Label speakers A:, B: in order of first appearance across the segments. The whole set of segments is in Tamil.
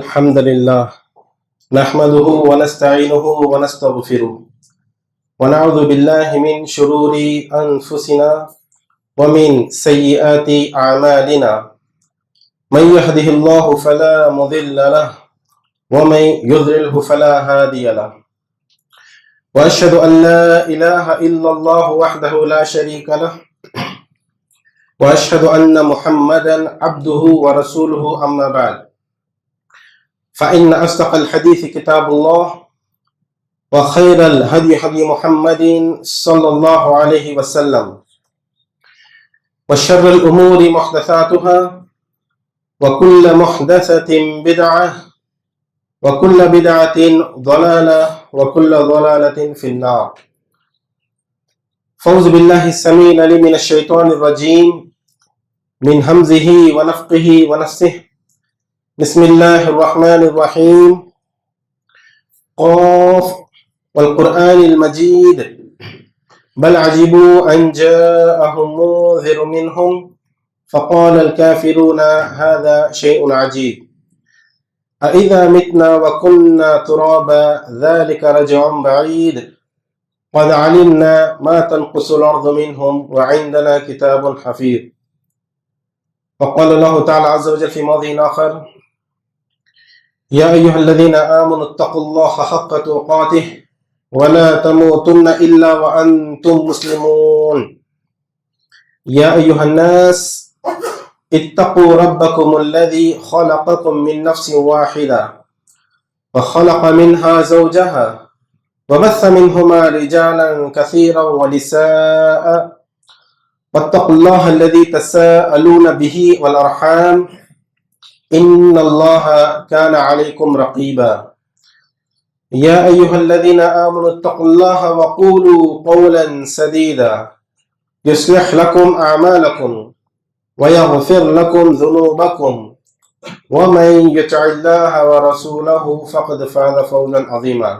A: الحمد لله نحمده ونستعينه ونستغفره ونعوذ بالله من شرور أنفسنا ومن سيئات أعمالنا من يهده الله فلا مضل له ومن يضلله فلا هادي له وأشهد أن لا إله إلا الله وحده لا شريك له وأشهد أن محمدا عبده ورسوله أما بعد فإن أصدق الحديث كتاب الله وخير الهدي هدي محمد صلى الله عليه وسلم وشر الأمور محدثاتها وكل محدثة بدعة وكل بدعة ضلالة وكل ضلالة في النار. فوز بالله السميع العليم من الشيطان الرجيم من همزه ونفخه ونفثه. بسم الله الرحمن الرحيم. قاف والقرآن المجيد بل عجبوا أن جاءهم منذر منهم فقال الكافرون هذا شيء عجيب أإذا متنا وكنا ترابا ذلك رجع بعيد قد علمنا ما تنقص الأرض منهم وعندنا كتاب حفيظ. وقال الله تعالى عز وجل في موضع آخر: يا أيها الذين آمنوا اتقوا الله حق تقاته ولا تموتن إلا وأنتم مسلمون. يا أيها الناس اتقوا ربكم الذي خلقكم من نفس واحدة وخلق منها زوجها وبث منهما رجالا كثيرا ونساء واتقوا الله الذي تساءلون به والأرحام إن الله كان عليكم رقيبا. يا أيها الذين آمنوا اتقوا الله وقولوا قولا سديدا يصلح لكم أعمالكم ويغفر لكم ذنوبكم ومن يطع الله ورسوله فقد فاز فوزا عظيما.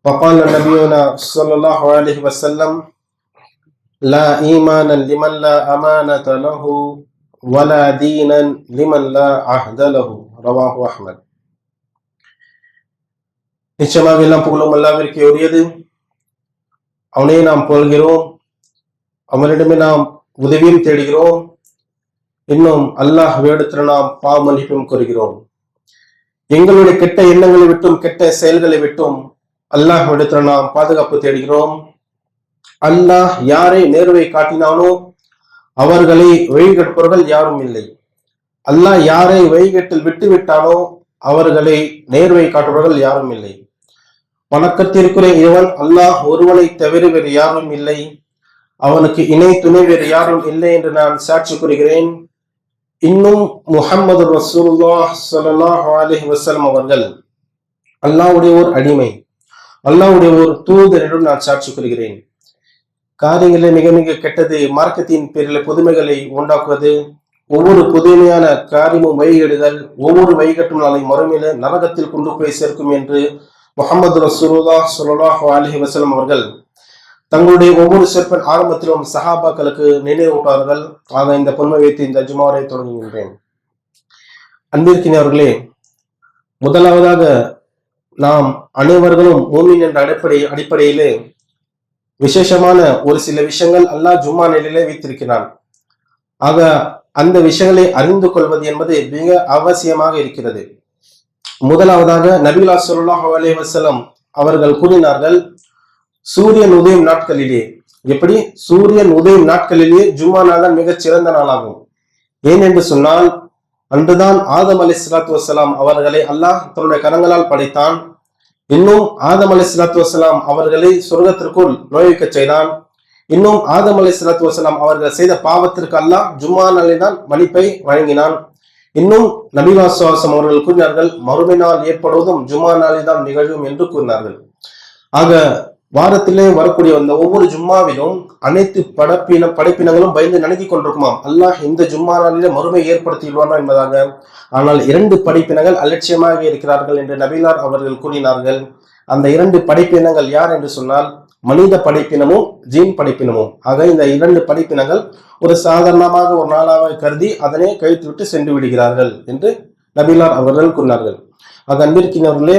A: وقال نبينا صلى الله عليه وسلم: لا إيمان لمن لا أمانة له ولا دينا لمن لا عهد له. رواه أحمد. நிச்சயமாக எல்லாம் புகழும் அல்லாஹ்விற்கே உரியது. அவனையே நாம் புகழ்கிறோம், அவனிடமே நாம் உதவியும் தேடுகிறோம். இன்னும் அல்லாஹ் வேடத்தில் நாம் பாவ மன்னிப்பும் கோருகிறோம். எங்களுடைய கெட்ட எண்ணங்களை விட்டும் கெட்ட செயல்களை விட்டும் அல்லாஹ் வேடத்தில் நாம் பாதுகாப்பு தேடுகிறோம். அல்லாஹ் யாரை நேர்வை காட்டினானோ அவர்களை வழிகெடுப்பவர்கள் யாரும் இல்லை. அல்லாஹ் யாரை வழிகேட்டில் விட்டுவிட்டானோ அவர்களை நேர்வை காட்டுபவர்கள் யாரும் இல்லை. வணக்கத்திற்குரிய இவன் அல்லாஹ் ஒருவனை தவிர வேறு யாரும் இல்லை, அவனுக்கு இணை துணை வேறு யாரும் இல்லை என்று நான் சாட்சி கூறுகிறேன். இன்னும் முஹம்மது ரசூலுல்லாஹ் ஸல்லல்லாஹு அலைஹி வஸல்லம் அவர்கள் அல்லாஹ்வுடைய ஒரு அடிமை, அல்லாஹ்வுடைய ஒரு தூதர் என்றும் நான் சாட்சி கூறுகிறேன். காரியங்களில் மிக மிக கெட்டது மார்க்கத்தின் பேரில் புதுமைகளை உண்டாக்குவது, ஒவ்வொரு புதுமையான காரியமும் வழிகேடுகள், ஒவ்வொரு வழிகட்டும் நாளை மறுமையில நரகத்தில் கொண்டு போய் சேர்க்கும் என்று முஹம்மது ரசூலுல்லாஹ் ஸல்லல்லாஹு அலைஹி வஸல்லம் அவர்கள் தங்களுடைய ஒவ்வொரு சொற்பன் ஆரம்பத்திலும் சஹாபாக்களுக்கு நினைவூட்டார்கள். ஆக இந்த பொன்மை வைத்து இந்த ஜுமாரை தொடங்குகின்றேன். அன்பிற்கினவர்களே, முதலாவதாக நாம் அனைவர்களும் மூமின் என்ற அடிப்படையிலே விசேஷமான ஒரு சில விஷயங்கள் அல்லாஹ் ஜும்மா நிலையிலே வைத்திருக்கிறான். ஆக அந்த விஷயங்களை அறிந்து கொள்வது என்பது மிக அவசியமாக இருக்கிறது. முதலாவதாக நபிகள் ஸல்லல்லாஹு அலைஹி வஸல்லம் அவர்கள் கூறினார்கள், சூரியன் உதயம் நாட்களிலே, எப்படி சூரியன் உதயம் நாட்களிலே ஜும்மா நாள் தான் மிகச் சிறந்த நாளாகும். ஏன் என்று சொன்னால், அன்றுதான் ஆதம் அலைஹிஸ்ஸலாத்து வஸ்ஸலாம் அவர்களை அல்லாஹ் தன்னுடைய கரங்களால் படைத்தான். இன்னும் ஆதம் அலைஹிஸ்ஸலாத்து வஸ்ஸலாம் அவர்களை சொர்க்கத்திற்குள் நுழைவிக்க செய்தான். இன்னும் ஆதம் அலைஹிஸ்ஸலாத்து வஸ்ஸலாம் அவர்கள் செய்த பாவத்திற்கு அல்லாஹ் ஜும்மா நாளில் தான் மன்னிப்பை வழங்கினான். இன்னும் நபிகள் ஸல்லல்லாஹு அவர்கள் கூறினார்கள், மறுமை நாள் ஏற்படுவதும் ஜும்மா நாளில் தான் நிகழும் என்று கூறினார்கள். ஆக வாரத்திலே வரக்கூடிய அந்த ஒவ்வொரு ஜும்மாவிலும் அனைத்து படைப்பினங்களும் பயந்து நினைக்கிக் கொண்டிருக்குமாம், அல்லாஹ் இந்த ஜும்மா நாளிலே மறுமை ஏற்படுத்திடுவானா என்பதாக. ஆனால் 2 படைப்பினங்கள் அலட்சியமாக இருக்கிறார்கள் என்று நபிகளார் அவர்கள் கூறினார்கள். அந்த 2 படைப்பினங்கள் யார் என்று சொன்னால், மனித படைப்பினமும் ஜீன் படைப்பினமும். ஆக இந்த 2 படைப்பினங்கள் ஒரு சாதாரணமாக ஒரு நாளாக கருதி அதனை கழித்து விட்டு சென்று விடுகிறார்கள் என்று நபிலார் அவர்கள் கூறினார்கள். அன்பிற்கினவர்களே,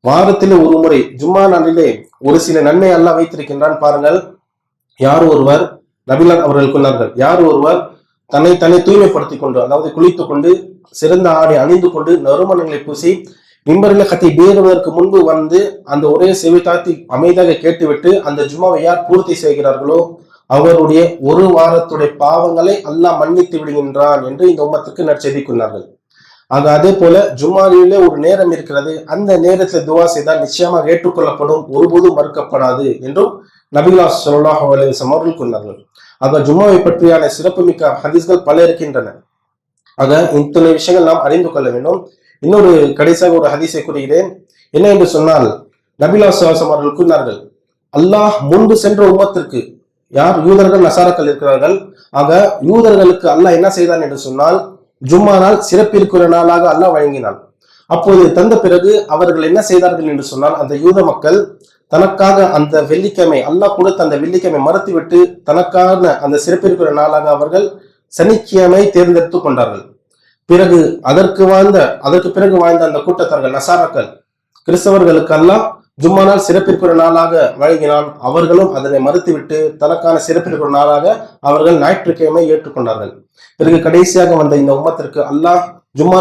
A: வாரத்திலே ஒரு முறை ஜும்மா நாளிலே ஒரு சில நன்மை அல்லாஹ் வைத்திருக்கின்றான் பாருங்கள். யார் ஒருவர், நபிலார் அவர்கள் கூறினார்கள், யார் ஒருவர் தன்னை தூய்மைப்படுத்திக் கொண்டு, அதாவது குளித்துக் கொண்டு, சிறந்த ஆடை அணிந்து கொண்டு, நறுமணங்களை பூசி மிம்பரில் கத்தி பேறுவதற்கு முன்பு வந்து அந்த ஒரே செவி தாத்தி அமைதியாக கேட்டுவிட்டு அந்த ஜும்மாவை யார் பூர்த்தி செய்கிறார்களோ அவருடைய ஒரு வாரத்துடைய பாவங்களை அல்லாஹ் மன்னித்து விடுகின்றான் என்று இந்த உம்மத்துக்கு நற்செய்தி கூறினார்கள். அதே போல ஜும்மாவிலே ஒரு நேரம் இருக்கிறது, அந்த நேரத்தில் துவா செய்தால் நிச்சயமாக ஏற்றுக்கொள்ளப்படும், ஒருபோதும் மறுக்கப்படாது என்றும் நபிகள் ஸல்லல்லாஹு அலைஹி வஸல்லம் அவர்கள் கூறினார்கள். ஜும்மாவை பற்றியான சிறப்புமிக்க ஹதீஸ்கள் பல இருக்கின்றன. இத்தனை விஷயங்கள் நாம் அறிந்து கொள்ள வேண்டும். இன்னொரு கடைசியாக ஒரு ஹதீஸை கூறுகிறேன். என்ன என்று சொன்னால், நபிகள் ஸல்லல்லாஹு அலைஹி வஸல்லம் அவர்கள் கூறினார்கள், அல்லாஹ் முன்பு சென்ற உம்மத்திற்கு, யார் யூதர்கள் நசாராக்கள் இருக்கிறார்கள், யூதர்களுக்கு அல்லாஹ் என்ன செய்தான் என்று சொன்னால், ஜும்மா நாள் சிறப்பிற்குரிய நாளாக அல்லாஹ் வழங்கினான். அப்போது தந்த பிறகு அவர்கள் என்ன செய்தார்கள் என்று சொன்னால், அந்த யூத மக்கள் தனக்காக அந்த வெள்ளிக்கிழமை, அல்லாஹ் கொடுத்த அந்த வெள்ளிக்கிழமை மறுத்துவிட்டு தனக்கான அந்த சிறப்பிற்குரிய நாளாக அவர்கள் சனிக்கிழமை தேர்ந்தெடுத்து கொண்டார்கள். பிறகு அதற்கு பிறகு வாழ்ந்த அந்த கூட்டத்தார்கள் நசாராக்கள், கிறிஸ்தவர்களுக்கு அல்லாஹ் ஜும்மா நாள் சிறப்பிற்குரிய நாளாக வழங்கினான். அவர்களும் அதனை மறுத்துவிட்டு தனக்கான சிறப்பிற்குரிய நாளாக அவர்கள் ஞாயிற்றுக்கிழமை ஏற்றுக்கொண்டார்கள். பிறகு கடைசியாக வந்த இந்த உம்மத்திற்கு அல்லாஹ் ஜும்மா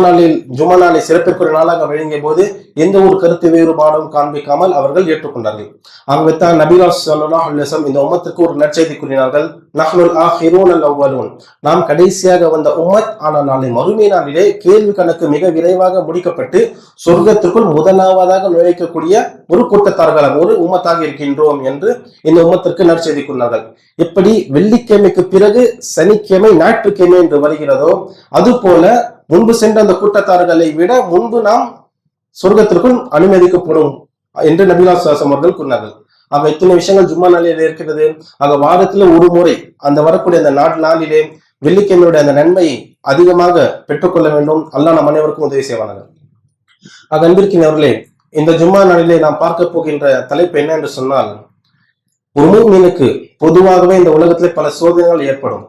A: நாளை சிறப்பிற்குரிய நாளாக வழங்கிய போது எந்த ஒரு கருத்து வேறுபாடும் காண்பிக்காமல் அவர்கள் ஏற்றுக்கொண்டார்கள். ஆகவேத்தான் நபிகள் ஸல்லல்லாஹு அலைஹி வஸல்லம் இந்த உம்மத்திற்கு ஒரு நற்செய்தி கூறினார்கள், நஹ்னுல் ஆஹிரூன் அல் அவ்வலூன், நாம் கடைசியாக வந்த உம்மத், ஆனால் நாளை மறுமை நாளிலே கேள்வி கணக்கு மிக விரைவாக முடிக்கப்பட்டு சொர்க்கத்திற்குள் முதலாவதாக நுழைக்கக்கூடிய ஒரு கூட்டத்தார்களாக, ஒரு உம்மத்தாக இருக்கின்றோம் என்று இந்த உம்மத்திற்கு நற்செய்தி கூறினார்கள். எப்படி வெள்ளிக்கிழமைக்கு பிறகு சனிக்கிழமை ஞாயிற்றுக்கிழமை என்று வருகிறதோ, அது போல முன்பு சென்ற அந்த கூட்டத்தார்களை விட முன்பு நாம் சொர்க்கத்திற்குள் அனுமதிக்கப்படும் என்று நபிகள் ஸல்லல்லாஹு அலைஹி வஸல்லம் அவர்கள் கூறினார்கள். இத்தனை விஷயங்கள் ஜும்மா நாளிலே இருக்கிறது. வாரத்துல ஒரு முறை அந்த வரக்கூடிய அந்த நாளிலே வெள்ளிக்கிழமையுடைய அந்த நன்மையை அதிகமாக பெற்றுக்கொள்ள வேண்டும். அல்லாஹ் நம் அனைவருக்கும் உதவி செய்வார்கள். அன்பிற்கினவர்களே, இந்த ஜும்மா நாளிலே நாம் பார்க்க போகின்ற தலைப்பு என்ன என்று சொன்னால், ஒரு முஃமினுக்கு பொதுவாகவே இந்த உலகத்திலே பல சோதனைகள் ஏற்படும்.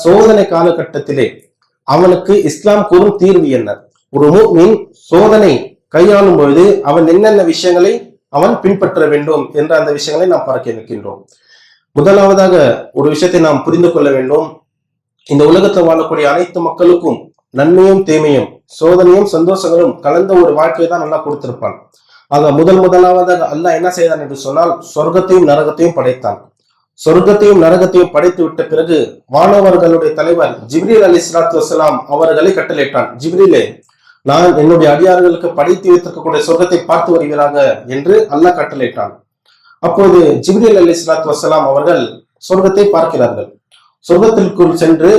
A: சோதனை காலகட்டத்திலே அவனுக்கு இஸ்லாம் கூறும் தீர்வு என்ன? ஒரு முஃமின் சோதனை கையாளும் பொழுது அவன் என்னென்ன விஷயங்களை அவன் பின்பற்ற வேண்டும் என்ற அந்த விஷயங்களை நாம் பார்க்க இருக்கின்றோம். முதலாவதாக ஒரு விஷயத்தை நாம் புரிந்து கொள்ள வேண்டும். இந்த உலகத்தில் வாழக்கூடிய அனைத்து மக்களுக்கும் நன்மையும் தீமையும், சோதனையும் சந்தோஷங்களும் கலந்த ஒரு வாழ்க்கையை தான் அல்லாஹ் கொடுத்திருப்பான். முதலாவதாக அல்லாஹ் என்ன செய்தான் என்று சொன்னால், சொர்க்கத்தையும் நரகத்தையும் படைத்தான். சொர்க்கத்தையும் நரகத்தையும் படைத்து விட்ட பிறகு வானவர்களுடைய தலைவர் ஜிப்ரீல் அலைஹிஸ்ஸலாத்து வஸ்ஸலாம் அவர்களை கட்டளையிட்டான், ஜிப்ரீலே, நான் என்னுடைய அடியார்களுக்கு படைத்து வைத்திருக்கக்கூடிய சொர்க்கத்தை பார்த்து வருகிறாங்க என்று அல்லாஹ் கட்டளையிட்டான். அப்போது ஜிப்ரீல் அலைஹிஸ்ஸலாத்து வஸ்ஸலாம் அவர்கள் சொர்க்கத்தை பார்க்கிறார்கள். சொர்க்கத்திற்குள் சென்று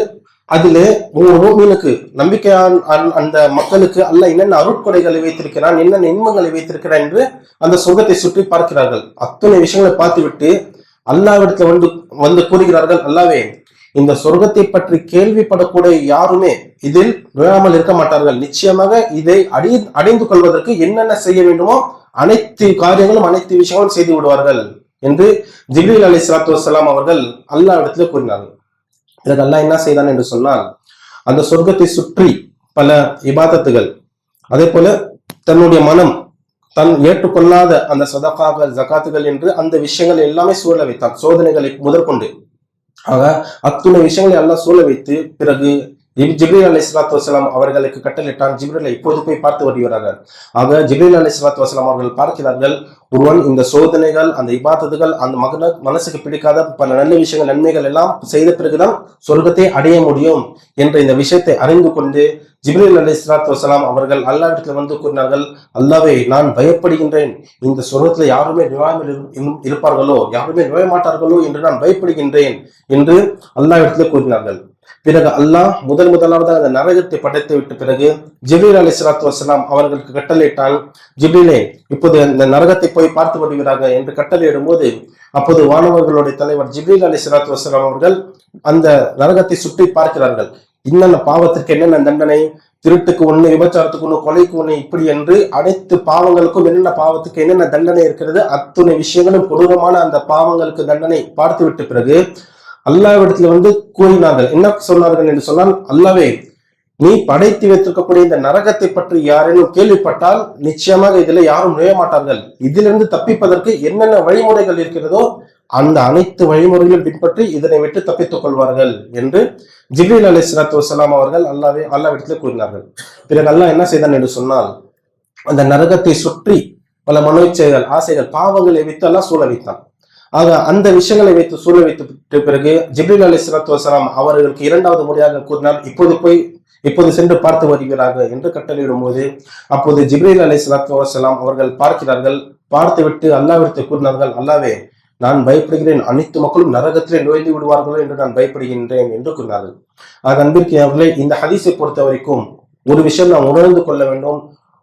A: அதிலே ஒரு முஃமினுக்கு, நம்பிக்கையான அந்த மக்களுக்கு அல்லாஹ் என்னென்ன அருட்கொடைகளை வைத்திருக்கிறான், என்னென்ன இன்பங்களை வைத்திருக்கிறான் என்று அந்த சொர்க்கத்தை சுற்றி பார்க்கிறார்கள். அத்தனை விஷயங்களை பார்த்துவிட்டு அல்லாஹ்விடத்துல வந்து கூறுகிறார்கள், அல்லாவே, இந்த சொர்க்கத்தை பற்றி கேள்விப்படக்கூடிய யாருமே இதில் நுழையாமல் இருக்க மாட்டார்கள். நிச்சயமாக இதை அடைந்து கொள்வதற்கு என்னென்ன செய்ய வேண்டுமோ அனைத்து காரியங்களும், அனைத்து விஷயங்களும் செய்து விடுவார்கள் என்று ஜிப்ரீல் அலைஹிஸ்ஸலாத்து வஸ்ஸலாம் அவர்கள் அல்லாஹ்விடத்துல கூறினார்கள். இதற்கு அல்லாஹ் என்ன செய்தான் என்று சொன்னால், அந்த சொர்க்கத்தை சுற்றி பல இபாதத்துகள், அதே போல தன்னுடைய மனம் தன் ஏற்றுக்கொள்ளாத அந்த சதகாகள், ஜகாத்துகள் என்று அந்த விஷயங்கள் எல்லாமே சூழ வைத்தான், சோதனைகளை முதற்கொண்டு. அத்துணை விஷயங்களை எல்லாம் சூழ வைத்து பிறகு ஜிப்ரீல் அலைஹிஸ்ஸலாத்து வஸ்ஸலாம் அவர்களுக்கு கட்டளையிட்டான், ஜிப்ரீலை இப்போது போய் பார்த்து வருகிறார்கள். ஜிப்ரீல் அலைஹிஸ்ஸலாத்து வஸ்ஸலாம் அவர்கள் பார்க்கிறார்கள், ஒருவன் இந்த சோதனைகள், அந்த இபாதத்துகள், அந்த மனசுக்கு பிடிக்காத பல நல்ல விஷயங்கள், நன்மைகள் எல்லாம் செய்த பிறகுதான் சொர்க்கத்தை அடைய முடியும் என்ற இந்த விஷயத்தை அறிந்து கொண்டு ஜிப்ரீல் அலைஹிஸ்ஸலாத்து வஸ்ஸலாம் அவர்கள் அல்லாஹ்விடத்தில் வந்து கூறினார்கள், அல்லாஹ்வே, நான் பயப்படுகின்றேன், இந்த சொர்க்கத்துல யாருமே நுழையாமல் இருப்பார்களோ, யாருமே நுழைய மாட்டார்களோ என்று நான் பயப்படுகின்றேன் என்று அல்லாஹ்விடத்தில் கூறினார்கள். பிறகு அல்லாஹ் முதலாவதாக அந்த நரகத்தை படைத்து விட்ட பிறகு ஜிப்ரீல் அலைஹிஸ்ஸலாத்து வஸ்ஸலாம் அவர்களுக்கு கட்டளையிட்டான், ஜிப்ரீலே, இப்போது அந்த நரகத்தை போய் பார்த்து வருகிறார்கள் என்று கட்டளையிடும் போது, அப்போது வானவர்களுடைய தலைவர் ஜிப்ரீல் அலைஹிஸ்ஸலாத்து வஸ்ஸலாம் அவர்கள் அந்த நரகத்தை சுற்றி பார்க்கிறார்கள். என்னென்ன பாவத்திற்கு என்னென்ன தண்டனை, திருட்டுக்கு ஒண்ணு, விபச்சாரத்துக்கு ஒண்ணு, கொலைக்கு ஒண்ணு, இப்படி என்று அனைத்து பாவங்களுக்கும் என்னென்ன பாவத்துக்கு என்னென்ன தண்டனை இருக்கிறது, அத்துணை விஷயங்களும் கொடூரமான அந்த பாவங்களுக்கு தண்டனை பார்த்து விட்ட பிறகு அல்லாஹ்விடத்துல வந்து கூறினார்கள். என்ன சொன்னார்கள் என்று சொன்னால், அல்லாஹ்வே, நீ படைத்து வைத்திருக்கக்கூடிய இந்த நரகத்தை பற்றி யாரேனும் கேள்விப்பட்டால் நிச்சயமாக இதுல யாரும் நுழைய மாட்டார்கள். இதிலிருந்து தப்பிப்பதற்கு என்னென்ன வழிமுறைகள் இருக்கிறதோ அந்த அனைத்து வழிமுறைகளையும் பின்பற்றி இதனை விட்டு தப்பித்துக் கொள்வார்கள் என்று ஜிப்ரீல் அலைஹிஸ்ஸலாத்து வஸ்ஸலாம் அவர்கள் அல்லாஹ்விடத்தில் கூறினார்கள். பிறகு அல்லாஹ் என்ன செய்தான் என்று சொன்னால், அந்த நரகத்தை சுற்றி பல மனோச்சைகள், ஆசைகள், பாவங்களை வைத்து அல்லாஹ் சூழ வைத்தான். ஆக அந்த விஷயங்களை வைத்து சூழ வைத்த பிறகு ஜிப்ரீல் அலைஹிஸ்ஸலாத்து வஸ்ஸலாம் அவர்களுக்கு இரண்டாவது முறையாக கூறினார், இப்போது சென்று பார்த்து வருகிறார்கள் என்று கட்டளையிடும் போது, அப்போது ஜிப்ரீல் அலைஹிஸ்ஸலாத்து வஸ்ஸலாம் அவர்கள் பார்க்கிறார்கள். பார்த்துவிட்டு அல்லாஹ்விடத்தில் கூறினார்கள், அல்லாஹ்வே, நான் பயப்படுகிறேன், அனைத்து மக்களும் நரகத்திலே நுழைந்து விடுவார்களோ என்று நான் பயப்படுகின்றேன் என்று கூறினார்கள். ஆக அன்பிற்குரியவர்களே, இந்த ஹதீஸை பொறுத்த வரைக்கும் ஒரு விஷயம் நாம் உணர்ந்து கொள்ள வேண்டும்.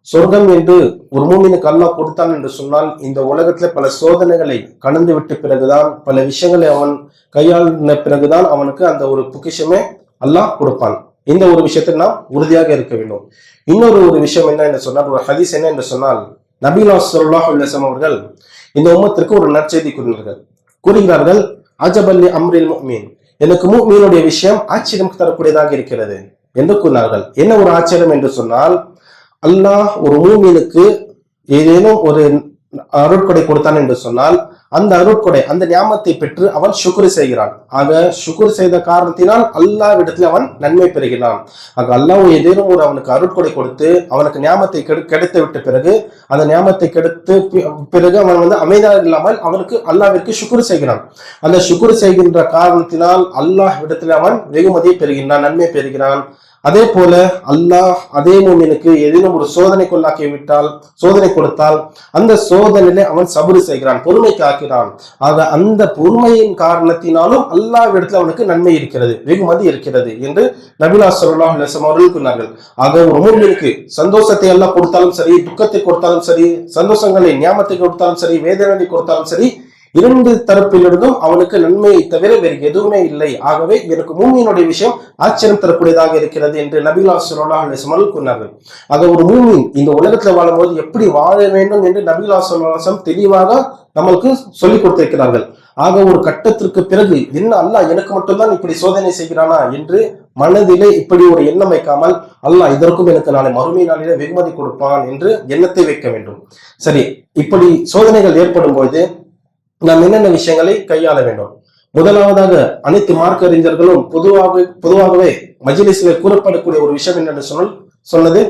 A: சொர்க்கம் என்று ஒரு மூமினுக்கு அல்லாஹ் கொடுத்தான் என்று சொன்னால், இந்த உலகத்துல பல சோதனைகளை கடந்து விட்ட பிறகுதான், பல விஷயங்களை அவன் கையாளின பிறகுதான் அவனுக்கு அந்த ஒரு பொக்கிஷமே அல்லாஹ் கொடுப்பான். இந்த ஒரு விஷயத்தில் நாம் உறுதியாக இருக்க வேண்டும். இன்னொரு விஷயம் என்ன என்று சொன்னால், ஒரு ஹதீஸ் என்ன என்று சொன்னால், நபிகள் ஸல்லல்லாஹு அலைஹி வஸல்லம் அவர்கள் இந்த உம்மத்திற்கு ஒரு நற்செய்தி கூறுகிறார்கள். அஜபல்லி அம்ரில் முஃமின், எனக்கு முஃமினுடைய விஷயம் ஆச்சரியம் தரக்கூடியதாக இருக்கிறது என்று கூறினார்கள். என்ன ஒரு ஆச்சரியம் என்று சொன்னால், அல்லாஹ் ஒரு மூமினுக்கு ஏதேனும் ஒரு அருட்கொடை கொடுத்தான் என்று சொன்னால், அந்த அருட்கொடை, அந்த ஞாபகத்தை பெற்று அவன் சுக்ரு செய்கிறான். ஆக சுக்ரு செய்த காரணத்தினால் அல்லாஹ்விடத்தில் அவன் நன்மை பெறுகிறான். ஆக அல்லாஹ் ஏதேனும் ஒரு அவனுக்கு அருட்கொடை கொடுத்து அவனுக்கு ஞாபகத்தை கிடைத்து விட்ட பிறகு, அந்த ஞாபகத்தை கிடைத்து பிறகு அவன் அமைதியாக இல்லாமல் அவனுக்கு அல்லாஹ்விற்கு சுக்ரு செய்கிறான். அந்த சுக்ரு செய்கின்ற காரணத்தினால் அல்லாஹ்விடத்தில் அவன் வெகுமதியை பெறுகிறான், நன்மை பெறுகிறான். அதே போல அல்லாஹ் அதே மூமினுக்கு ஏதேனும் ஒரு சோதனை கொடுத்தால் அந்த சோதனையிலே அவன் சபுரு செய்கிறான், பொறுமை காக்கிறான். ஆக அந்த பொறுமையின் காரணத்தினாலும் அல்லாஹ்விடத்தில் அவனுக்கு நன்மை இருக்கிறது, வெகுமதி இருக்கிறது என்று நபிகள் ஸல்லல்லாஹு அலைஹி வஸல்லம் அவர்கள் கூறினார்கள். ஆக ஒரு மூமினுக்கு சந்தோஷத்தை அல்லாஹ் கொடுத்தாலும் சரி, துக்கத்தை கொடுத்தாலும் சரி, சந்தோஷங்களை ஞாபகத்தை கொடுத்தாலும் சரி, வேதனை கொடுத்தாலும் சரி, இரண்டு தரப்பிலிருந்தும் அவனுக்கு நன்மையை தவிர வேறு எதுவுமே இல்லை. ஆகவே எனக்கு மூமியினுடைய விஷயம் ஆச்சரியம் தரக்கூடியதாக இருக்கிறது என்று நபிகள் ஸல்லல்லாஹு அலைஹி வஸல்லம் கூறினார்கள். ஆக ஒரு மூமின் இந்த உலகத்துல வாழும்போது எப்படி வாழ வேண்டும் என்று நபிகள் ஸல்லல்லாஹு அலைஹி வஸல்லம் தெளிவாக நம்மளுக்கு சொல்லிக் கொடுத்திருக்கிறார்கள். ஆக ஒரு கட்டத்திற்கு பிறகு என்ன அல்லாஹ் எனக்கு மட்டும்தான் இப்படி சோதனை செய்கிறானா என்று மனதிலே இப்படி ஒரு எண்ணம் வைக்காமல், அல்லாஹ் இதற்கும் எனக்கு நாளை மறுமை நாளிலே வெகுமதி கொடுப்பான் என்று எண்ணத்தை வைக்க வேண்டும். சரி, இப்படி சோதனைகள் ஏற்படும் பொழுது நாம் என்னென்ன விஷயங்களை கையாள வேண்டும்? முதலாவதாக அனைத்து மார்க்க அறிஞர்களும் பொதுவாகவே மஜ்லிஸில் கூறப்படக்கூடிய ஒரு விஷயம் என்னென்று சொன்னது,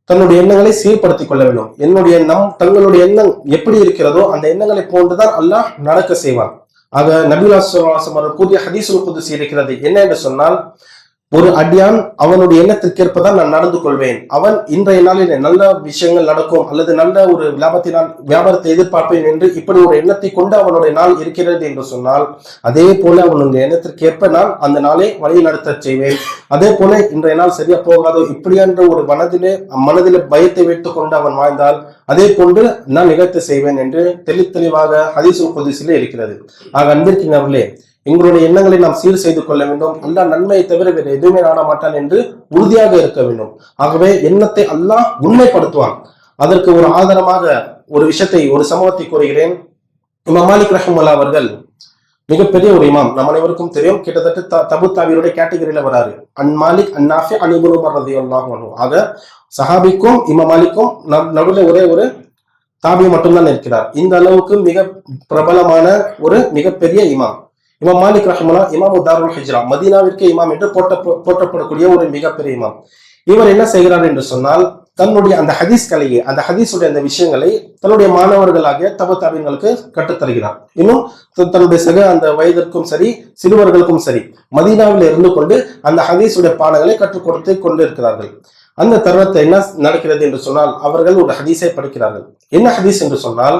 A: தன்னுடைய எண்ணங்களை சீர்படுத்திக் கொள்ள வேண்டும். தங்களுடைய எண்ணம் எப்படி இருக்கிறதோ அந்த எண்ணங்களை போன்றுதான் அல்லாஹ் நடக்க செய்வான். ஆக நபிகள் ஸல்லல்லாஹு அலைஹி வஸல்லம் கூறிய ஹதீஸுல் குதுஸி இருக்கிறது. என்ன என்று சொன்னால், ஒரு அடியான் அவனுடைய எண்ணத்திற்கேற்பதான் நான் நடந்து கொள்வேன். அவன் இன்றைய நாளில் நல்ல விஷயங்கள் நடக்கும் அல்லது நல்ல ஒரு வியாபாரத்தை எதிர்பார்ப்பேன் என்று இப்படி ஒரு எண்ணத்தை கொண்டு அவனுடைய நாள் இருக்கிறது என்று சொன்னால், அதே போல அவனுடைய எண்ணத்திற்கேற்ப நான் அந்த நாளை வழி நடத்த செய்வேன். அதே போல இன்றைய நாள் சரியா போகாதோ இப்படியான ஒரு மனதிலே பயத்தை வைத்துக் கொண்டு அவன் வாழ்ந்தால் அதே போன்று நான் நிகழ்த்த செய்வேன் என்று தெளிவாக ஹதீஸுல் குதுஸிலே இருக்கிறது. ஆக அன்பிற்கினர்களே, எங்களுடைய எண்ணங்களை நாம் சீர் செய்து கொள்ள வேண்டும். அல்லாஹ் நன்மையை தவிர வேறு எதுவுமே நாட மாட்டான் என்று உறுதியாக இருக்க வேண்டும். ஆகவே எண்ணத்தை அல்லாஹ் உண்மைப்படுத்துவான். அதற்கு ஒரு ஆதாரமாக ஒரு விஷயத்தை, ஒரு சம்பவத்தை கூறுகிறேன். இமாம் மாலிக் ரஹ்மத்துல்லாஹி அவர்கள் மிகப்பெரிய ஒரு இமாம், நம் அனைவருக்கும் தெரியும். கிட்டத்தட்ட தபு தாபியுடைய கேட்டகரியில வராரு. அன் மாலிக் அன் நாஃபி அன் இப்னு உமர் ரலியல்லாஹு அன்ஹு. ஆக சஹாபிக்கும் இமாம் மாலிக்கும் நடுவில் ஒரே ஒரு தாபி மட்டும்தான் இருக்கிறார். இந்த அளவுக்கு மிக பிரபலமான ஒரு மிகப்பெரிய இமாம் இமாம் மாலிக் ரஹ்மத்துல்லாஹி. இமாம் தாருல் ஹிஜ்ரா, மதீனாவிற்கு இமாம் என்று போற்றப்படக்கூடிய ஒரு மிகப்பெரிய இமாம். இவர் என்ன செய்கிறார் என்று சொன்னால், தன்னுடைய அந்த ஹதீஸ் கலையை, அந்த ஹதீஸுடைய அந்த விஷயங்களை தன்னுடைய மாணவர்களாகிய தபு தாபீன்களுக்கு கற்றுத்தருகிறார். இன்னும் தன்னுடைய சக அந்த வயதிற்கும் சரி, சிறுவர்களுக்கும் சரி, மதீனாவில் இருந்து கொண்டு அந்த ஹதீஸுடைய பாடங்களை கற்றுக் கொடுத்து கொண்டு இருக்கிறார்கள். அந்த தருணத்தை என்ன நடக்கிறது என்று சொன்னால், அவர்கள் ஒரு ஹதீஸை படிக்கிறார்கள். என்ன ஹதீஸ் என்று சொன்னால்,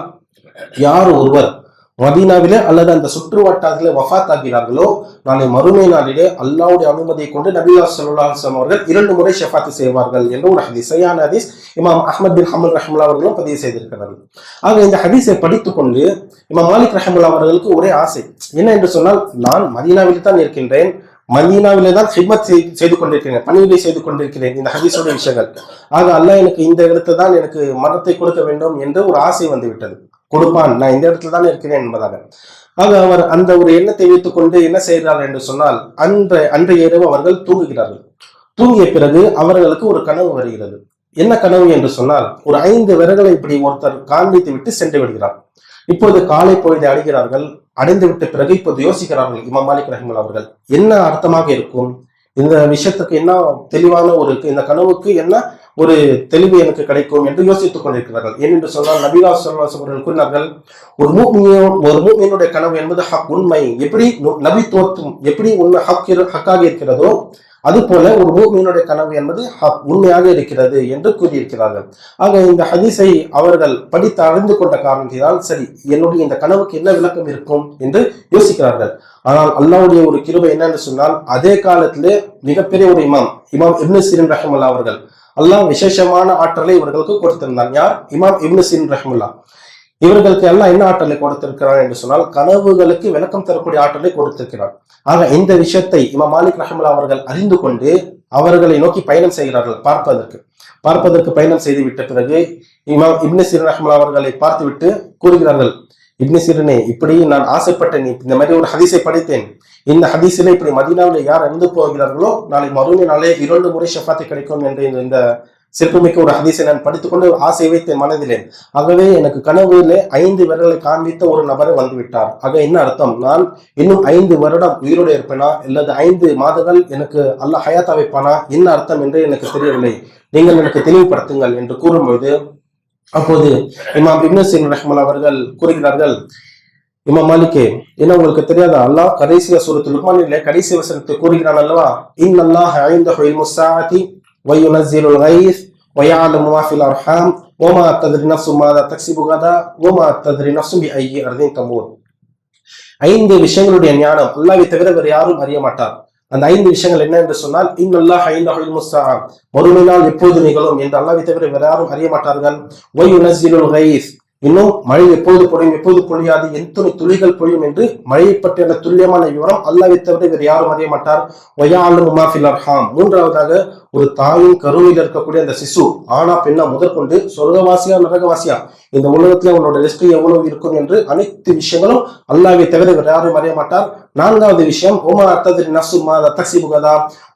A: யார் ஒருவர் மதீனாவிலே அல்லது அந்த சுற்று வட்டாரத்திலே வஃபாத் ஆகிறார்களோ, நாளை மறுமை நாளிலே அல்லாஹ்வுடைய அனுமதியை கொண்டு நபிகள் ஸல்லல்லாஹு அலைஹி வஸல்லம் அவர்கள் 2 முறை ஷஃபாத் செய்வார்கள் என்று ஒரு ஹதீஸ், சஹீஹான ஹதீஸ், இமாம் அஹ்மத் பின் ஹம்பல் ரஹ்மத்துல்லாஹி அவர்களும் பதிவு செய்திருக்கிறார்கள். ஆக இந்த ஹதீஸை படித்துக் கொண்டு இமாம் மாலிக் ரஹ்மத்துல்லாஹி அவர்களுக்கு ஒரே ஆசை. என்ன என்று சொன்னால், நான் மதீனாவில் தான் இருக்கின்றேன், மதீனாவிலே தான் ஹித்மத் செய்து கொண்டிருக்கிறேன், பணிவிடை செய்து கொண்டிருக்கிறேன், இந்த ஹதீஸுடைய விஷயங்கள். ஆக அல்லாஹ் எனக்கு இந்த இடத்துல தான் எனக்கு மரணத்தை கொடுக்க வேண்டும் என்று ஒரு ஆசை வந்து விட்டது. கொடுப்பான், நான் இந்த இடத்துல தான் இருக்கிறேன் என்பதாக. ஆக அவர் அந்த ஒரு எண்ணத்தை வைத்துக் கொண்டு என்ன செய்கிறார் என்று சொன்னால், அன்றைய இரவு அவர்கள் தூங்குகிறார்கள். தூங்கிய பிறகு அவர்களுக்கு ஒரு கனவு வருகிறது. என்ன கனவு என்று சொன்னால், ஒரு 5 விரல்களை இப்படி ஒருத்தர் காண்பித்து விட்டு சென்று விடுகிறார். இப்பொழுது காலை பொழுதை அடைகிறார்கள். அடைந்து விட்ட பிறகு இப்போது யோசிக்கிறார்கள் இமாம் மாலிக் ரஹிமஹுல்லாஹ் அவர்கள், என்ன அர்த்தமாக இருக்கும் இந்த விஷயத்துக்கு, என்ன தெளிவான ஒரு இந்த கனவுக்கு என்ன ஒரு தெளிவு எனக்கு கிடைக்கும் என்று யோசித்துக் கொண்டிருக்கிறார்கள். ஏனென்று சொன்னால் நபிகள் ஸல்லல்லாஹு அலைஹி வஸல்லம் கூறினார்கள், ஒரு முஃமினுடைய கனவு என்பது ஹக், உண்மை. எப்படி நபி தோற்றும் எப்படி உண்மை ஹக்காக இருக்கிறதோ அது போல ஒரு முஃமினுடைய கனவு என்பது ஹக், உண்மையாக இருக்கிறது என்று கூறியிருக்கிறார்கள். ஆக இந்த ஹதீஸை அவர்கள் படித்து அறிந்து கொண்ட காரணத்தினால், சரி என்னுடைய இந்த கனவுக்கு என்ன விளக்கம் இருக்கும் என்று யோசிக்கிறார்கள். ஆனால் அல்லாஹ்வுடைய ஒரு கிருபை என்னன்னு சொன்னால், அதே காலத்திலே மிகப்பெரிய ஒரு இமாம் இப்னு சீரின் ரஹ்மத்துல்லாஹி அவர்கள், அல்லாஹ் விசேஷமான ஆற்றலை இவர்களுக்கு கொடுத்திருந்தான். யார்? இமாம் இப்னு சீரின் ரஹ்மத்துல்லாஹ். இவர்களுக்கு எல்லாம் என்ன ஆற்றலை கொடுத்திருக்கிறார் என்று சொன்னால், கனவுகளுக்கு விளக்கம் தரக்கூடிய ஆற்றலை கொடுத்திருக்கிறார். ஆக இந்த விஷயத்தை இமாம் மாலிக் ரஹ்மத்துல்லாஹி அவர்கள் அறிந்து கொண்டு அவர்களை நோக்கி பயணம் செய்கிறார்கள். பார்ப்பதற்கு பயணம் செய்து விட்ட பிறகு இமாம் இப்னு சீரின் ரஹ்மத்துல்லாஹி அவர்களை பார்த்துவிட்டு கூறுகிறார்கள், இப்னு சீரினே, இப்படி நான் ஆசைப்பட்டேன், இந்த மாதிரி ஒரு ஹதீஸை படித்தேன். இந்த ஹதீஸிலே இப்படி மதீனாவில் யார் இறந்து போகிறார்களோ நாளை மறுமை நாளே 2 முறை ஷஃபாத் கிடைக்கும் என்று இந்த சிறப்புமிக்க ஒரு ஹதீஸை நான் படித்துக்கொண்டு ஆசை வைத்தேன் மனதிலே. ஆகவே எனக்கு கனவுல 5 விரல்களை காண்பித்த ஒரு நபரை வந்துவிட்டார். ஆக என்ன அர்த்தம்? நான் இன்னும் 5 வருடம் உயிரோடு இருப்பேனா அல்லது 5 மாதங்கள் எனக்கு அல்லாஹ் ஹயாத்தா வைப்பானா, என்ன அர்த்தம் என்று எனக்கு தெரியவில்லை, நீங்கள் எனக்கு தெளிவுபடுத்துங்கள் என்று கூறும்போது, அப்போது இமாம் இப்னு சீரின் ரஹ்மத்துல்லாஹி அவர்கள் கூறுகிறார்கள், இமாம் மாலிகே, என்ன உங்களுக்கு தெரியாதா, அல்லாஹ் கடைசியா சூரத்துல் லுக்மானிலே கடைசி வசனத்தை கூறுகிறான் அல்லவா, இன்னல்லாஹ இன்தஹு இல்முஸ் ஸாஅத்தி வ யுனஸ்ஸிலுல் கைஸ் வ யஅலமு மா ஃபில் அர்ஹாம் வ மா தத்ரி நஃப்ஸு மாதா தக்ஸிபு கதா வ மா தத்ரி நஃப்ஸு பி ஐயி அர்தின் தமூத். 5 விஷயங்களுடைய ஞானம் அல்லாஹ்வை தவிர வேறு யாரும் அறிய மாட்டார். அந்த 5 விஷயங்கள் என்ன என்று சொன்னால், இன்னல்லாஹ இன்தஹு இல்முஸ் ஸாஅ, மறுமை நாள் எப்போது நிகழும் என்று அல்லாஹ்வை தவிர வேறு யாரும் அறிய மாட்டார்கள். வ யுனஸ்ஸிலுல் கைஸ், இன்னும் மழை எப்போது பொழியும் எப்போது பொழியாது, எத்தனை துளிகள் பொழியும் என்று மழையை பற்றிய துல்லியமான விவரம் அல்லாஹ்வை தவிர வேறு யாரும் அறிய மாட்டார். வயஅலமு மா ஃபில் அர்ஹாம், மூன்றாவதாக ஒரு தாயின் கருவில் இருக்கக்கூடிய அந்த சிசு ஆனா பெண்ணா முதற்கொண்டு சொர்க்கவாசியா நரகவாசியா, இந்த உலகத்துல உன்னோட ரிஸ்க் எவ்வளவு இருக்கும் என்று அனைத்து விஷயங்களும் அல்லாஹ்வை தவிர வேறு யாரும் அறிய மாட்டார். 4வது விஷயம், ஓமா தத்ரி நஃப்ஸு மாதா தக்ஸிபு கதா,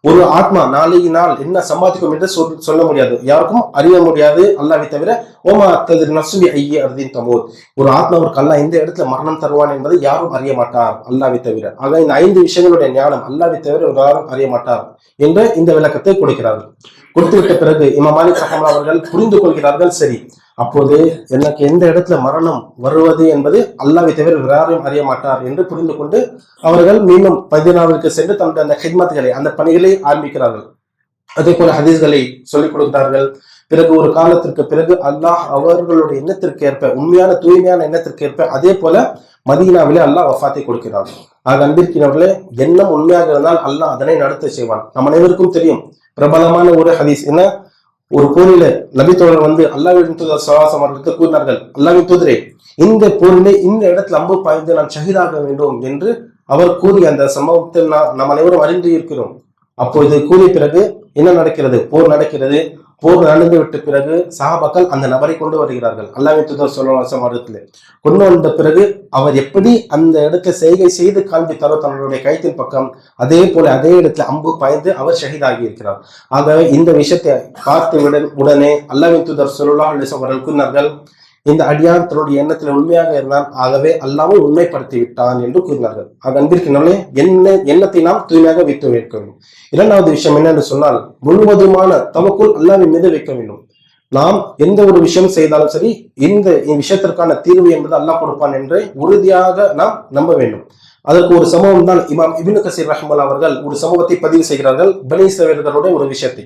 A: ஒரு ஆத்மா நாளைக்கு நாள் என்ன சம்பாதிக்கும் என்று சொல்ல முடியாது, யாருக்கும் அறிய முடியாது அல்லாஹ்வை தவிர. ஓமா தத்ரி நஃப்ஸு பி ஐயி அர்தின் தமூத், ஒரு ஆத்மாவிற்கு அல்லாஹ் எந்த இடத்துல மரணம் தருவான் என்பதை யாரும் அறிய மாட்டார் அல்லாஹ்வை தவிர. ஆக இந்த 5 விஷயங்களுடைய ஞானம் அல்லாஹ்வை தவிர யாரும் அறிய மாட்டார் என்ற இந்த விளக்கத்தை கொடுக்கிறார்கள். கொடுத்துவிட்ட பிறகு இமாம் மாலிக் ரஹ்மத்துல்லாஹி அவர்கள் புரிந்து கொள்கிறார்கள், சரி அப்போது எனக்கு எந்த இடத்துல மரணம் வருவது என்பது அல்லாஹ்வை தவிர யாரையும் அறிய மாட்டார் என்று புரிந்து கொண்டு அவர்கள் மீண்டும் மதீனாவிற்கு சென்று தன்னுடைய அந்த ஹித்மத்துகளை, அந்த பணிகளை ஆரம்பிக்கிறார்கள். அதே போல ஹதீஸ்களை சொல்லிக் கொடுக்கிறார்கள். பிறகு ஒரு காலத்திற்கு பிறகு அல்லாஹ் அவர்களுடைய எண்ணத்திற்கு ஏற்ப, உண்மையான தூய்மையான எண்ணத்திற்கு ஏற்ப அதே போல மதீனாவிலே அல்லாஹ் வஃபாத்தை கொடுக்கிறார். ஆக அன்பிற்கிறவர்களே, எண்ணம் உண்மையாக இருந்தால் அல்லாஹ் அதனை நடத்த செய்வான். நம்ம அனைவருக்கும் தெரியும் பிரபலமான ஒரு ஹதீஸ், என்ன, ஒரு போரில நபித்தோழர் வந்து அல்லாஹ்வின் தூதர் ஸல்லல்லாஹு அலைஹி வஸல்லம் கூறினார்கள், அல்லாஹ்வின் தூதரே, இந்த போரிலே இந்த இடத்துல அம்பு பாய்ந்து நான் ஷஹீதாக வேண்டும் என்று அவர் கூறிய அந்த சம்பவத்தில் நாம் அனைவரும் அறிந்து இருக்கிறோம். அப்போது கூறிய பிறகு என்ன நடக்கிறது? போர் நடக்கிறது. போர் நடந்து விட்ட பிறகு சஹாபாக்கள் அந்த நபரை கொண்டு வருகிறார்கள் அல்லாஹ்வின் தூதர் ஸல்லல்லாஹு அலைஹி வஸல்லம் இடத்துல. கொண்டு வந்த பிறகு அவர் எப்படி அந்த இடத்தை செய்கை செய்து காண்பித்தாரோ தன்னுடைய கைத்தின் பக்கம், அதே போல அதே இடத்துல அம்பு பாய்ந்து அவர் ஷஹீதாகி இருக்கிறார். ஆகவே இந்த விஷயத்தை பார்த்து உடனே அல்லாஹ்வின் தூதர் ஸல்லல்லாஹு அலைஹி வஸல்லம் அவர்கள் கூறினார்கள், இந்த அடியான் தன்னுடைய எண்ணத்தில் உண்மையாக இருந்தான், ஆகவே அல்லாஹ்வை உண்மைப்படுத்தி விட்டான் என்று கூறினார்கள். ஆக அன்பிற்கினாலே எண்ணத்தை நாம் தூய்மையாக வைத்து வைக்க வேண்டும். 2வது விஷயம் என்னென்று சொன்னால், முழுவதுமான தவக்குல் அல்லாஹ்வின் மீது வைக்க வேண்டும். நாம் எந்த ஒரு விஷயம் செய்தாலும் சரி, இந்த விஷயத்திற்கான தீர்வு என்பது அல்லாஹ் கொடுப்பான் என்று உறுதியாக நாம் நம்ப வேண்டும். அதற்கு ஒரு சம்பவம் தான் இமாம் இப்னு கஸீர் ரஹ்மத்துல்லாஹி அவர்கள் ஒரு சம்பவத்தை பதிவு செய்கிறார்கள். பனி இஸ்ரவேலர்களுடைய ஒரு விஷயத்தை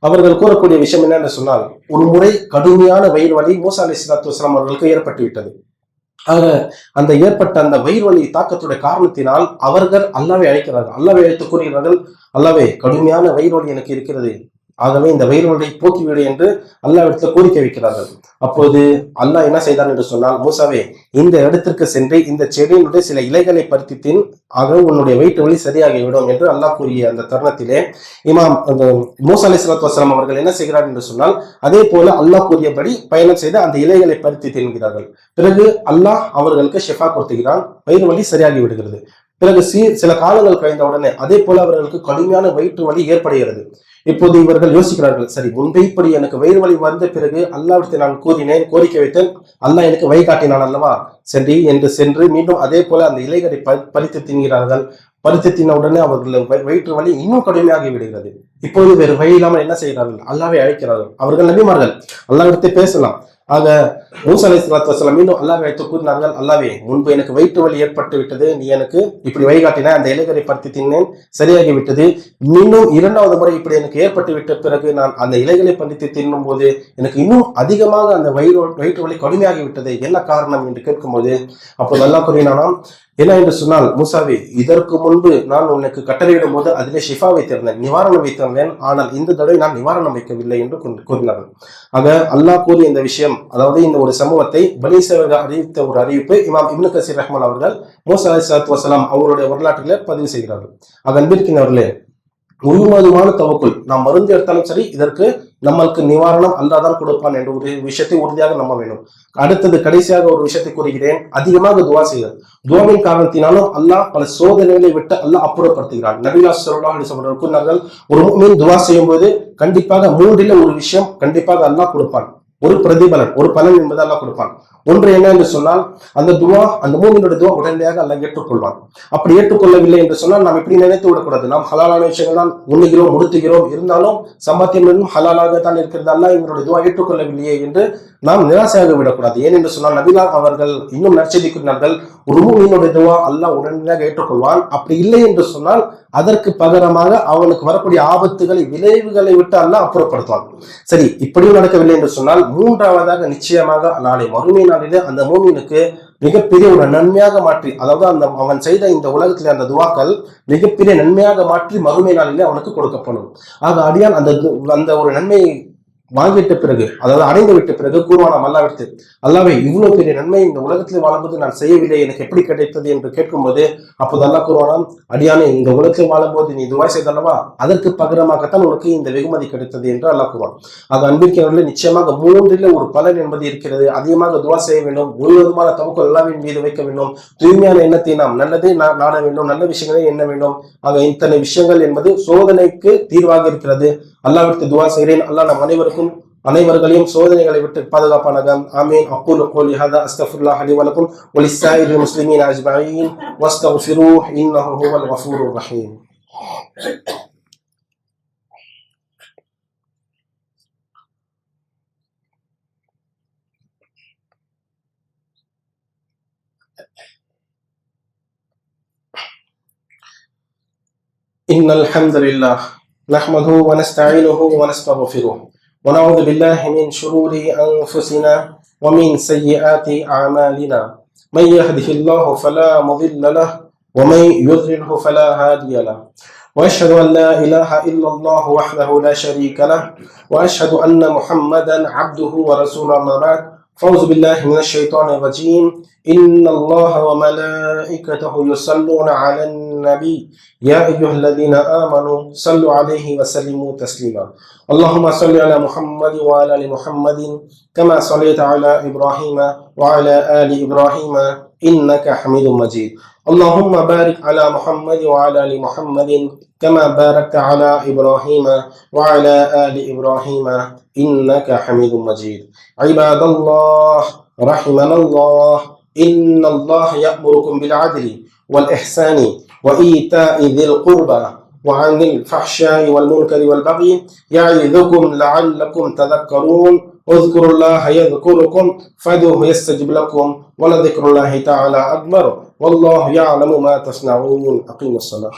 A: அவர்கள் கூறக்கூடிய விஷயம் என்னன்னு சொன்னால், ஒரு முறை கடுமையான வயிறு வலி மூசா அலைஹிஸ்ஸலாத்து வஸலாம் அவர்களுக்கு ஏற்பட்டு விட்டது. ஆக அந்த ஏற்பட்ட அந்த வயிறு வலி தாக்கத்துடைய காரணத்தினால் அவர்கள் அல்லாஹ்வை அழைக்கிறார்கள். அல்லாஹ்வை அழைத்து கூறுகிறார்கள், அல்லாஹ்வே, கடுமையான வயிறு வலி எனக்கு இருக்கிறது, ஆகவே இந்த வயிறு வலியை போக்கிவிடு என்று அல்லாஹ்விடத்தில் கோரிக்கை வைக்கிறார்கள். அப்போது அல்லாஹ் என்ன செய்தான் என்று சொன்னால், மூசாவே, இந்த இடத்திற்கு சென்று இந்த செடியினுடைய சில இலைகளை பறித்தின், ஆக உன்னுடைய வயிற்று வலி சரியாகிவிடும் என்று அல்லாஹ் கூறிய அந்த தருணத்திலே இமாம் மூசா அலைஹிஸ்ஸலாத்து வஸலாம் அவர்கள் என்ன செய்கிறார் என்று சொன்னால், அதே போல அல்லாஹ் கூறியபடி பயணம் செய்து அந்த இலைகளை பறித்து தின்கிறார்கள். பிறகு அல்லாஹ் அவர்களுக்கு ஷிஃபா கொடுத்துகிறான், வயிறு வலி சரியாகி விடுகிறது. பிறகு சில காலங்கள் கழிந்த உடனே அதே போல அவர்களுக்கு கடுமையான வயிற்று வலி ஏற்படுகிறது. இப்போது இவர்கள் யோசிக்கிறார்கள், சரி முன்பே இப்படி எனக்கு வயிறு வலி வந்த பிறகு அல்லாஹ்விடத்தில் நான் கூறினேன், கோரிக்கை வைத்தேன், அல்லாஹ் எனக்கு வழிகாட்டினான் அல்லவா, சரி என்று சென்று மீண்டும் அதே போல அந்த இலைகளை பறித்து தின்கிறார்கள். பறித்து தின்ன உடனே அவர்கள் வயிற்று வலி இன்னும் கடுமையாகி விடுகிறது. இப்போது வேறு வழி இல்லாமல் என்ன செய்கிறார்கள், அல்லாஹ்வை அழைக்கிறார்கள். அவர்கள் நபிமார்கள், அல்லாஹ்விடத்தை பேசலாம். ஆக மூசா அலைஹிஸ்ஸலாத்து வஸலாம் மீண்டும் அல்லாஹ்வை அழைத்து கூறினார்கள், அல்லாஹ்வே முன்பு எனக்கு வயிற்று வலி ஏற்பட்டு விட்டது, நீ எனக்கு இப்படி வழிகாட்டின, அந்த இலைகளை பறித்து தின்னேன், சரியாகி விட்டது. மீண்டும் இரண்டாவது முறை இப்படி எனக்கு ஏற்பட்டு விட்ட பிறகு நான் அந்த இலைகளை பறித்து தின்னும் போது எனக்கு இன்னும் அதிகமாக அந்த வயிற்று வலி கடுமையாகி விட்டது, என்ன காரணம் என்று கேட்கும்போது அப்போது அல்லாஹ் கூறினானாம், என்ன என்று சொன்னால், மூசாவே இதற்கு முன்பு நான் உனக்கு கட்டளையிடும் போது அதிலே ஷிஃபா வைத்திருந்தேன், நிவாரணம் வைத்திருந்தேன், ஆனால் இந்த தடவை நான் நிவாரணம் வைக்கவில்லை என்று கூறினார்கள். ஆக அல்லாஹ் கூறிய இந்த விஷயம், அதாவது இந்த ஒரு சம்பவத்தை பனி இஸ்ராயீல் அறிவித்த ஒரு அறிவிப்பு இமாம் இப்னு கஸீர் ரஹ்மத்துல்லாஹி அவர்கள் மூசா அலைஹிஸ்ஸலாத்து வஸலாம் அவர்களுடைய வரலாற்றிலே பதிவு செய்கிறார்கள். ஆக அன்பிற்கினவர்களே, முழுவதுமான தவக்குல், நாம் மருந்து எடுத்தாலும் சரி இதற்கு நம்மளுக்கு நிவாரணம் அல்லாஹ் தான் கொடுப்பான் என்ற ஒரு விஷயத்தை உறுதியாக நம்ப வேண்டும். அடுத்தது கடைசியாக ஒரு விஷயத்தை கூறுகிறேன், அதிகமாக துவா செய்தல். துவாவின் காரணத்தினாலும் அல்லாஹ் பல சோதனைகளை விட்டு அல்லாஹ் அப்புறப்படுத்துகிறான். நபிகள் ஸல்லல்லாஹு அலைஹி வஸல்லம் கூறினார்கள், ஒரு முஃமின் துவா செய்யும் போது கண்டிப்பாக மூன்றில் ஒரு விஷயம் கண்டிப்பாக அல்லாஹ் கொடுப்பான், ஒரு பிரதிபலன், ஒரு பலன் என்பது அல்லாஹ் கொடுப்பான். ஒன்று என்ன என்று சொன்னால், அந்த துவா, அந்த மூமினுடைய துவா உடனடியாக அல்லாஹ் ஏற்றுக்கொள்வான். அப்படி ஏற்றுக்கொள்ளவில்லை என்று சொன்னால் நாம் இப்படி நினைத்து விடக்கூடாது, நாம் ஹலாலான விஷயங்கள் தான் உண்ணுகிறோம் உடுத்துகிறோம், இருந்தாலும் சம்பாத்தியம் ஹலாலாக தான் இருக்கிறது, அல்லாஹ் எங்களுடைய துவா ஏற்றுக்கொள்ளவில்லையே என்று நாம் நிராசையாக விடக்கூடாது. ஏனென்று சொன்னால் நபிகள் அவர்கள் இன்னும் நற்செய்தி கூறினார்கள், ஒரு மூமினுடைய துவா அல்லாஹ் உடனடியாக ஏற்றுக்கொள்வான். அப்படி இல்லை என்று சொன்னால் அதற்கு பகரமாக அவனுக்கு வரக்கூடிய ஆபத்துகளை, விளைவுகளை விட்டு அல்லாஹ் அப்புறப்படுத்துவான். சரி, இப்படியும் நடக்கவில்லை என்று சொன்னால் மூன்றாவதாக நிச்சயமாக நாளை மறுமை நாளிலே அந்த மூமினுக்கு மிகப்பெரிய ஒரு நன்மையாக மாற்றி, அதாவது அந்த அவன் செய்த இந்த உலகத்திலே அந்த துவாக்கள் மிகப்பெரிய நன்மையாக மாற்றி மறுமை நாளிலே அவனுக்கு கொடுக்கப்படும். ஆக அடியான் அந்த ஒரு நன்மையை வாங்கிட்ட பிறகு, அதாவது அடைந்து விட்ட பிறகு கூறுவானாம் அல்லாஹ்விடத்து, அல்லாஹ்வே இவ்வளவு பெரிய நன்மை இந்த உலகத்தில் வாழும்போது நான் செய்யவில்லை, எனக்கு எப்படி கிடைத்தது என்று கேட்கும்போது அப்போது அல்லாஹ் கூறுவானாம், அடியானே இந்த உலகத்தில் வாழும்போது நீ துவா செய்தல்லவா, அதற்கு பகரமாகத்தான் உனக்கு இந்த வெகுமதி கிடைத்தது என்று அல்லாஹ் கூறுவான். ஆக அன்பிற்கிறவர்களே, நிச்சயமாக மூன்றில் ஒரு பலன் என்பது இருக்கிறது. அதிகமாக துவா செய்ய வேண்டும், முழுவதுமான தவக்குல் அல்லாஹ்வின் மீது வைக்க வேண்டும், தூய்மையான எண்ணத்தை நாம் நல்லதே நாட வேண்டும், நல்ல விஷயங்களே எண்ண வேண்டும். ஆக இத்தனை விஷயங்கள் என்பது சோதனைக்கு தீர்வாக இருக்கிறது. அல்லாஹ்விற்கு துவா செய்கிறேன், அல்லாஹ் நம் அனைவர்களையும் சோதனைகளை விட்டு பாதுகாப்பானாக. ஆமீன். அக்கூலு கௌலி ஹாதா அஸ்தக்ஃபிருல்லாஹ் லி வ லக்கும் வ லிஸ்ஸாயிரில் முஸ்லிமீன அஜ்மஈன் வஸ்தக்ஃபிரூஹு இன்னஹு ஹுவல் கஃபூருர் ரஹீம். இன்னல் ஹம்தலில்லாஹ் நஹ்மதுஹு வ நஸ்தஈனுஹு வ நஸ்தக்ஃபிருஹு ونعوذ بالله من شرور أنفسنا ومن سيئات أعمالنا من يهده الله فلا مضل له ومن يضلله فلا هادي له وأشهد أن لا إله إلا الله وحده لا شريك له وأشهد أن محمدا عبده ورسوله. أما بعد، فأعوذ بالله من الشيطان الرجيم. إن الله وملائكته يصلون على النبي يا أيها الذين آمنوا صلوا عليه وسلموا تسليما. اللهم صل على محمد وعلى آل محمد كما صليت على إبراهيم وعلى آل إبراهيم إنك حميد مجيد. اللهم بارك على محمد وعلى آل محمد كما باركت على إبراهيم وعلى آل إبراهيم إنك حميد مجيد. عباد الله رحمنا الله، إن الله يأمركم بالعدل والإحسان وإيتاء ذي القربى وعن الفحشاء والمنكر والبغي يعظكم لعلكم تذكرون. اذكروا الله يذكركم فادعوه يستجب لكم ولذكر الله تعالى أكبر والله يعلم ما تصنعون. أقيموا الصلاة.